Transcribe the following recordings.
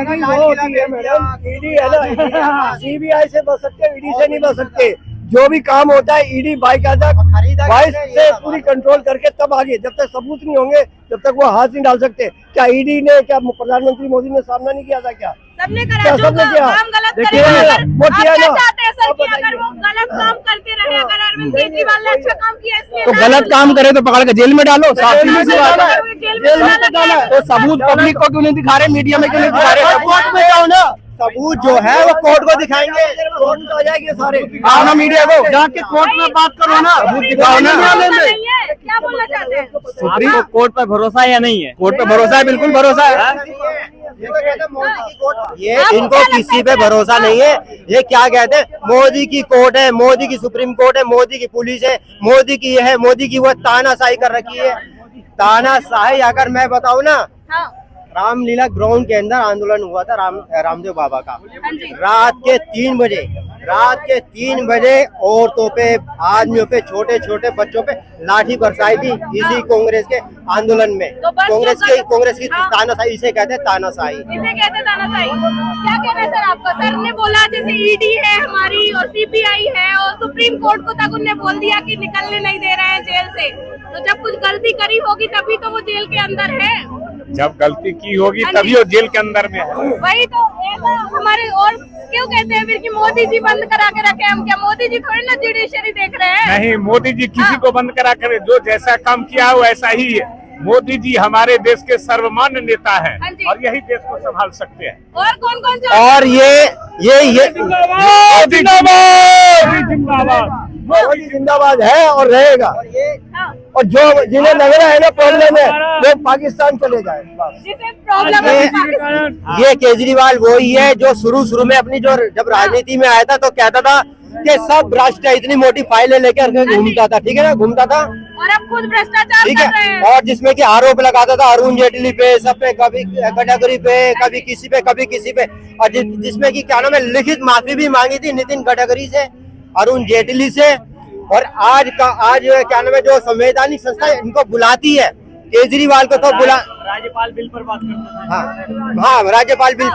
ED वो होती है मैडम, ईडी है ना, सीबीआई से बच सकते, ईडी से नहीं बच सकते। जो भी काम होता है ईडी बाकायदा वॉइस से पूरी कंट्रोल करके तब आगे, जब तक सबूत नहीं होंगे तब तक वो हाथ नहीं डाल सकते। क्या ईडी ने, क्या प्रधानमंत्री मोदी ने सामना नहीं किया था? क्या सबने करा? क्या जो सबने किया? काम गलत देखिए करेगा, वो आप किया क्या ना, चाहते हैं सर कि अगर वो गलत काम करते रहे, अगर अरविंद केजरीवाल ने अच्छा काम किया इसलिए तो गलत काम करे तो पकड़ के जेल में डालो, साफ जेल में सी बात है। जेल में डाला है। तो सबूत पब्लिक को क्यों नहीं दिखा रहे, मीडिया में क्यों नहीं दिखा रहे? कोर्ट में जाओ ना, सबूत जो है वो कोर्ट को दिखाएंगे, कोर्ट में आ जाएंगे सारे। आओ ना मीडिया को, जाके कोर्ट में बात करो ना, सबूत दिखाओ ना। क्या बोलना चाहते हैं? सुप्रीम कोर्ट पर भरोसा है या नहीं है? कोर्ट पे भरोसा है, बिल्कुल भरोसा है। ये इनको किसी पे भरोसा नहीं है। ये क्या कहते हैं, मोदी की कोर्ट है, मोदी की सुप्रीम कोर्ट है, मोदी की पुलिस है, मोदी की ये है, मोदी की वो तानाशाही कर रखी है। तानाशाही अगर मैं बताऊं ना, रामलीला ग्राउंड के अंदर आंदोलन हुआ था रामदेव बाबा का, रात के 3 बजे औरतों पे, आदमियों पे, छोटे छोटे बच्चों पे लाठी बरसाई थी इसी कांग्रेस के आंदोलन में। तो कांग्रेस की तानाशाही, इसे कहते हैं तानाशाही। इसे कहते हैं तानाशाही। क्या कहना है सर आपका? सर ने बोला जैसे ईडी है हमारी और सीबीआई है, और सुप्रीम कोर्ट को तक उन्होंने बोल दिया कि निकलने नहीं दे रहे हैं जेल से। तो जब कुछ गलती करी होगी तभी तो वो जेल के अंदर है। जब गलती की होगी तभी वो जेल के अंदर में है। वही तो ऐसा हमारे, और क्यों कहते हैं फिर कि मोदी जी बंद करा के रखे? हम क्या मोदी जी थोड़ी ना जुडिशरी देख रहे हैं? नहीं, मोदी जी किसी को बंद करा कर, जो जैसा काम किया है वो ऐसा ही है। मोदी जी हमारे देश के सर्वमान्य नेता हैं और यही देश को संभाल सकते हैं। और कौन कौन और ये मोदी जिंदाबाद है और रहेगा। और जो जिन्हें लग रहा है ना प्रॉब्लम है, वो पाकिस्तान चले जाए बस। जिसे प्रॉब्लम है ये केजरीवाल वही है जो शुरू में अपनी जब राजनीति में आया था तो कहता था कि सब राष्ट्र इतनी मोटी फाइलें लेकर घूमता था, ठीक है ना, घूमता था, और अब खुद भ्रष्टाचार ठीक कर रहे हैं। है। और जिसमें कि आरोप लगाता था अरुण जेटली पे, सब पे, कभी गडकरी पे, कभी किसी पे, और जिसमें कि क्या नाम है, लिखित माफी भी मांगी थी नितिन गडकरी से, अरुण जेटली से। और आज क्या नाम है, जो संवैधानिक संस्था इनको बुलाती है, केजरीवाल को तो बुला, राज्यपाल बिल पर बात करते थे। हाँ, राज्यपाल बिल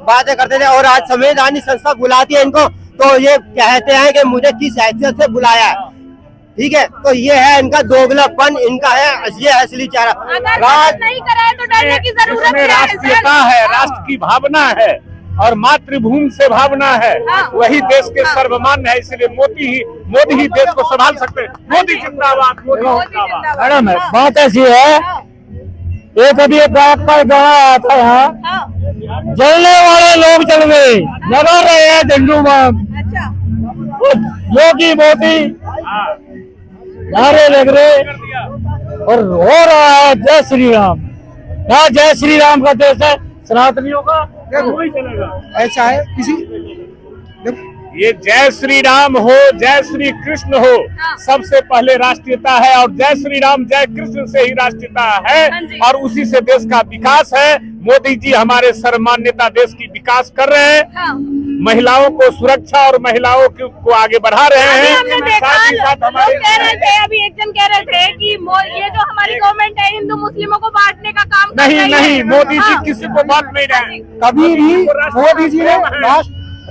बातें करते थे, और आज संवैधानिक संस्था बुलाती है इनको तो ये कहते हैं कि मुझे किस हैसियत से बुलाया है, ठीक है। तो ये है इनका दोगलापन, इनका है ये असली चेहरा। नहीं कराए तो डरने की जरूरत है। राष्ट्रीयता है, राष्ट्र की भावना है और मातृभूमि से भावना है, वही देश के सर्वमान्य है। इसलिए मोदी ही देश को संभाल सकते हैं। मोदी जिंदाबाद, मोदी जिंदाबाद। मैडम बात ऐसी है, एक अभी एक बात पर गाना आया था यहाँ, जलने वाले लोग जल गए, लगा रहे हैं झंडू बम, योगी मोदी नारे लग रहे और हो रहा है जय श्री राम। क्या जय श्री राम का देश है, सनातनियों का वही चलेगा। ऐसा है किसी ये जय श्री राम हो, जय श्री कृष्ण हो, सबसे पहले राष्ट्रीयता है, और जय श्री राम जय कृष्ण से ही राष्ट्रीयता है, और उसी से देश का विकास है। मोदी जी हमारे सर्वमान्यता देश की विकास कर रहे हैं, महिलाओं को सुरक्षा और महिलाओं को आगे बढ़ा रहे हैं। हमने देखा, लोग कह रहे थे, अभी एक जन कह रहे थे कि ये जो हमारी गवर्नमेंट है हिंदू मुस्लिमों को बांटने का काम कर रही है। नहीं, मोदी जी किसी को बांट नहीं रहे। कभी भी मोदी जी ने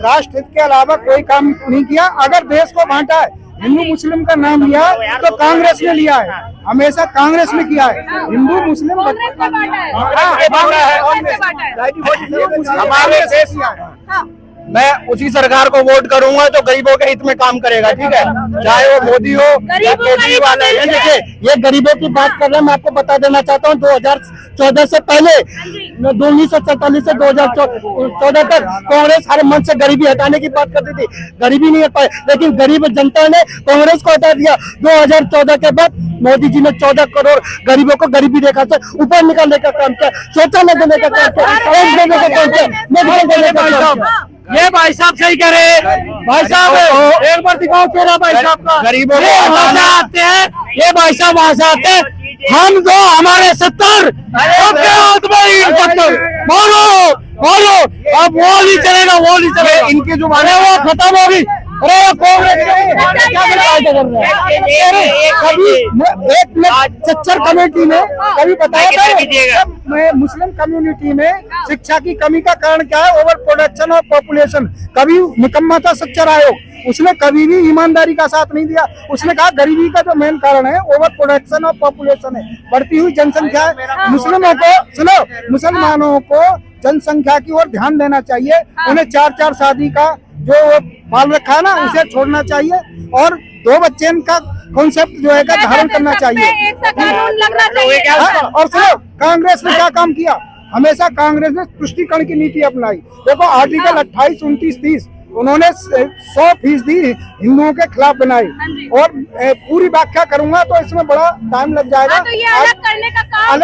राष्ट्र हित के अलावा कोई काम नहीं किया। अगर देश को बांटा है, हिंदू मुस्लिम का नाम लिया तो कांग्रेस ने लिया है, हमेशा कांग्रेस ने किया है। हिंदू मुस्लिम हमारे देश मैं उसी सरकार को वोट करूंगा जो गरीबों के हित में काम करेगा, ठीक है, चाहे वो मोदी हो या केजरीवाल है। देखिए ये गरीबों की बात कर रहे हैं, मैं आपको बता देना चाहता हूँ 2014 से पहले 1947 से 2014 तक कांग्रेस हर मन से गरीबी हटाने की बात करती थी, गरीबी नहीं हट पाई, लेकिन गरीब जनता ने कांग्रेस को हटा दिया। 2014 के बाद मोदी जी ने 14 करोड़ गरीबों को गरीबी रेखा से ऊपर निकालने का काम किया, शौचालय देने का काम किया, देने का काम किया, मेडिकल देने का काम किया। ये भाई साहब सही कह रहे हैं, भाई साहब एक बार दिखाओ चेहरा भाई साहब का। गरीबों वहां से आते हैं, ये भाई साहब वहां से आते हैं, हम दो हमारे 70 बोलो अब वो नहीं चलेगा, वो नहीं चलेगा, इनकी जुबान है वो खत्म होगी। अरे कांग्रेस क्या फायदा कर रहा है? कभी एक मिनट चच्चर कमेटी ने कभी बताया था मैं मुस्लिम कम्युनिटी में शिक्षा की कमी का कारण क्या है? Over production of population. कभी निकम्मा था सच्चर आयोग, उसने कभी भी ईमानदारी का साथ नहीं दिया। उसने कहा गरीबी का जो मेन कारण है ओवर प्रोडक्शन ऑफ पॉपुलेशन है, बढ़ती हुई जनसंख्या है। मुस्लिमों को सुनो, मुसलमानों को जनसंख्या की ओर ध्यान देना चाहिए। उन्हें 4-4 शादी का जो पाल रखा है ना उसे छोड़ना चाहिए और 2 बच्चे का कॉन्सेप्ट जो है धारण करना चाहिए। एक सा कानून लगना चाहिए। और सुनो, कांग्रेस ने क्या काम किया? हमेशा कांग्रेस ने तुष्टीकरण की नीति अपनाई। देखो आर्टिकल 28, 29, 30 उन्होंने 100% हिंदुओं के खिलाफ बनाई और पूरी व्याख्या करूंगा तो इसमें बड़ा टाइम लग जाएगा। तो ये अलग करने का काम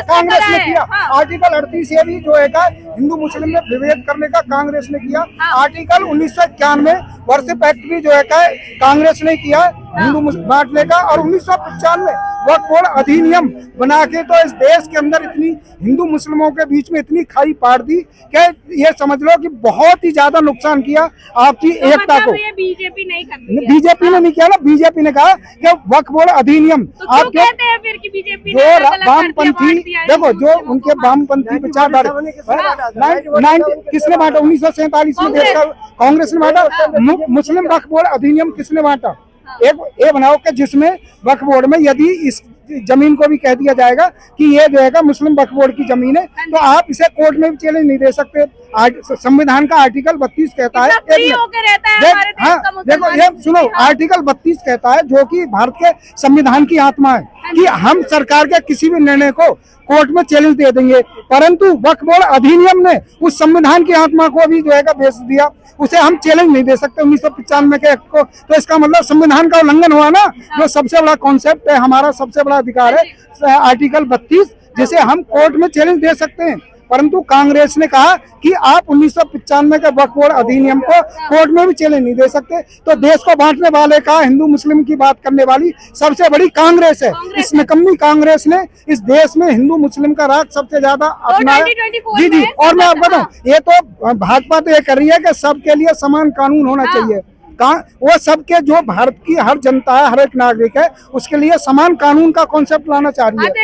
कांग्रेस ने किया। आर्टिकल 38 ये भी जो है हिंदू मुस्लिम में विभेद करने का कांग्रेस ने किया। आर्टिकल 1991 वर्षिप एक्ट भी जो है कांग्रेस ने किया हिंदू बांटने का। और 1995 वक्फ बोर्ड अधिनियम बना के तो इस देश के अंदर इतनी हिंदू मुस्लिमों के बीच में इतनी खाई पाड़ दी कि ये समझ लो कि बहुत ही ज्यादा नुकसान किया आपकी एकता को। ये बीजेपी नहीं करती है। बीजेपी ने नहीं किया ना, बीजेपी ने कहा कि वक्फ बोर्ड अधिनियम तो क्यों कहते हैं फिर कि बीजेपी ने जो वामपंथी देखो जो उनके वामपंथी विचारधारा किसने बांटा? 1947 में देश का कांग्रेस ने बांटा। मुस्लिम वक्फ बोर्ड अधिनियम किसने बांटा? एक ये बनाओ कि जिसमें वक्फ बोर्ड में यदि इस जमीन को भी कह दिया जाएगा कि ये जो है मुस्लिम वक्फ बोर्ड की जमीन है तो आप इसे कोर्ट में भी चैलेंज नहीं दे सकते। संविधान का आर्टिकल 32 कहता है देखो ये सुनो, आर्टिकल 32 कहता है जो कि भारत के संविधान की आत्मा है कि हम सरकार के किसी भी निर्णय को कोर्ट में चैलेंज दे देंगे। परंतु वक्फ बोर्ड अधिनियम ने उस संविधान की आत्मा को भी जो है बेच दिया, उसे हम चैलेंज नहीं दे सकते 1995 के एक्ट को। तो इसका मतलब संविधान का उल्लंघन हुआ ना। जो सबसे बड़ा कॉन्सेप्ट है, हमारा सबसे बड़ा अधिकार है आर्टिकल 32 जिसे हम कोर्ट में चैलेंज दे सकते हैं। परंतु कांग्रेस ने कहा कि आप 1995 के वक्फ बोर्ड अधिनियम को कोर्ट में भी चैलेंज नहीं दे सकते। तो देश को बांटने वाले का हिंदू मुस्लिम की बात करने वाली सबसे बड़ी कांग्रेस है। इस निकम्मी कांग्रेस ने इस देश में हिंदू मुस्लिम का राग सबसे ज्यादा अपनाया। जी जी, और मैं आपको बताऊं, ये तो भाजपा तो ये कर रही है कि सबके लिए समान कानून होना चाहिए। वो सबके जो भारत की हर जनता है, हर एक नागरिक है, उसके लिए समान कानून का कॉन्सेप्ट लाना चाह रही है।